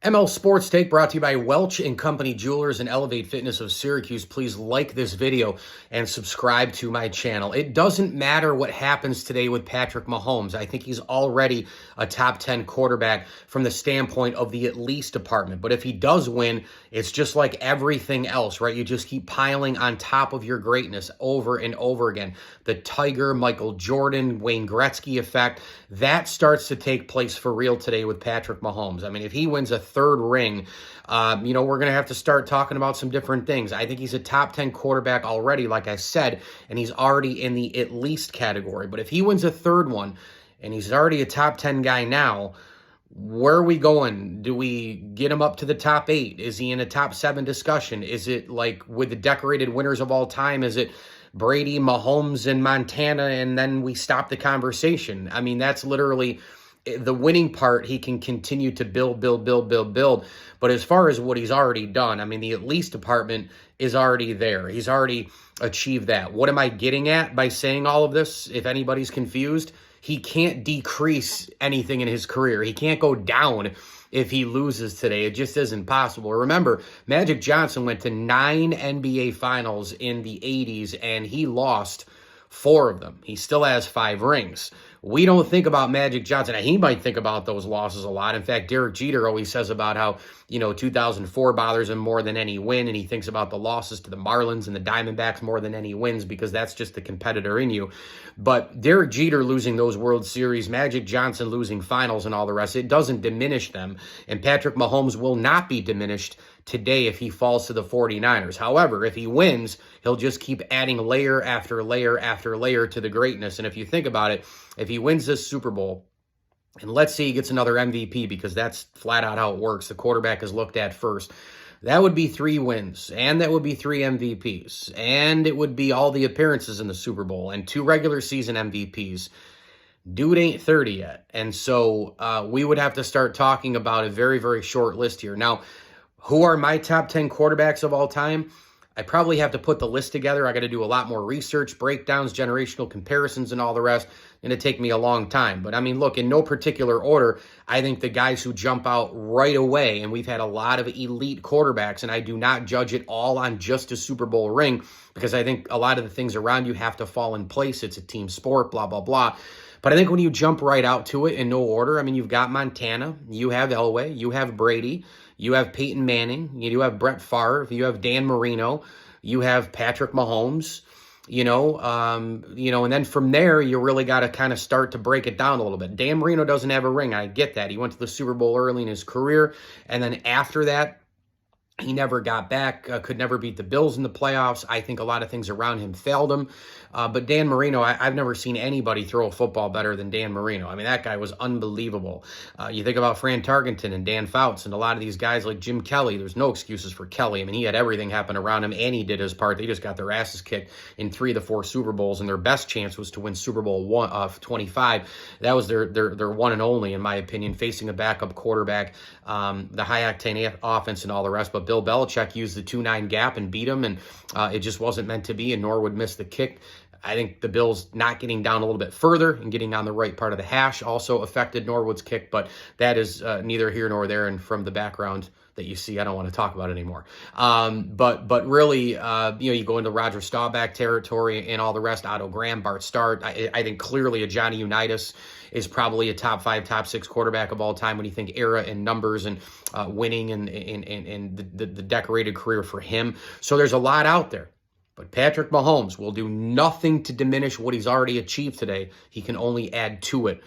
ML Sports Take brought to you by Welch and Company Jewelers and Elevate Fitness of Syracuse. Please like this video and subscribe to my channel. It doesn't matter what happens today with Patrick Mahomes. I think he's already a top 10 quarterback from the standpoint of the at least department. But if he does win, it's just like everything else, right? You just keep piling on top of your greatness over and over again. The Tiger, Michael Jordan, Wayne Gretzky effect, that starts to take place for real today with Patrick Mahomes. I mean, if he wins a third ring, we're going to have to start talking about some different things. I think he's a top 10 quarterback already, like I said, and he's already in the at least category. But if he wins a third one, and he's already a top 10 guy now, where are we going? Do we get him up to the top 8? Is he in a top 7 discussion? Is it like with the decorated winners of all time? Is it Brady, Mahomes, and Montana, and then we stop the conversation? I mean, that's literally the winning part. He can continue to build. But as far as what he's already done, I mean, the at least department is already there. He's already achieved that. What am I getting at by saying all of this? If anybody's confused, he can't decrease anything in his career. He can't go down if he loses today. It just isn't possible. Remember, Magic Johnson went to 9 NBA finals in the 80s, and he lost 4 of them. He still has 5 rings. We don't think about Magic Johnson. He might think about those losses a lot. In fact, Derek Jeter always says about how, 2004 bothers him more than any win, and he thinks about the losses to the Marlins and the Diamondbacks more than any wins because that's just the competitor in you. But Derek Jeter losing those World Series, Magic Johnson losing finals and all the rest, it doesn't diminish them. And Patrick Mahomes will not be diminished today if he falls to the 49ers. However, if he wins, he'll just keep adding layer after layer after layer to the greatness. And if you think about it, if he wins this Super Bowl, and let's say he gets another MVP, because that's flat out how it works. The quarterback is looked at first. That would be 3 wins, and that would be 3 MVPs, and it would be all the appearances in the Super Bowl, and 2 regular season MVPs. Dude ain't 30 yet. And so we would have to start talking about a very, very short list here. Now, who are my top 10 quarterbacks of all time? I probably have to put the list together. I got to do a lot more research, breakdowns, generational comparisons, and all the rest. It's going to take me a long time. But I mean, look, in no particular order, I think the guys who jump out right away, and we've had a lot of elite quarterbacks, and I do not judge it all on just a Super Bowl ring, because I think a lot of the things around you have to fall in place. It's a team sport, blah, blah, blah. But I think when you jump right out to it in no order, I mean, you've got Montana, you have Elway, you have Brady, you have Peyton Manning, you have Brett Favre, you have Dan Marino, you have Patrick Mahomes, and then from there, you really got to kind of start to break it down a little bit. Dan Marino doesn't have a ring. I get that. He went to the Super Bowl early in his career, and then after that, he never got back, could never beat the Bills in the playoffs. I think a lot of things around him failed him. But Dan Marino, I've never seen anybody throw a football better than Dan Marino. I mean, that guy was unbelievable. You think about Fran Tarkenton and Dan Fouts and a lot of these guys like Jim Kelly. There's no excuses for Kelly. I mean, he had everything happen around him, and he did his part. They just got their asses kicked in 3 of the 4 Super Bowls, and their best chance was to win Super Bowl 25. That was their one and only, in my opinion, facing a backup quarterback, the high-octane offense and all the rest. But Bill Belichick used the 2-9 gap and beat him, and it just wasn't meant to be, and Norwood missed the kick. I think the Bills not getting down a little bit further and getting on the right part of the hash also affected Norwood's kick, but that is neither here nor there, and from the background that you see, I don't want to talk about it anymore. But really, you go into Roger Staubach territory and all the rest, Otto Graham, Bart Starr. I think clearly a Johnny Unitas is probably a top 5, top 6 quarterback of all time when you think era and numbers and winning and the decorated career for him. So there's a lot out there. But Patrick Mahomes will do nothing to diminish what he's already achieved today. He can only add to it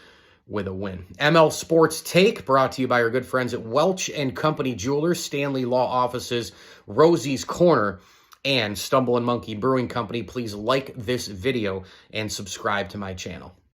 with a win. ML Sports Take brought to you by our good friends at Welch and Company Jewelers, Stanley Law Offices, Rosie's Corner, and Stumble and Monkey Brewing Company. Please like this video and subscribe to my channel.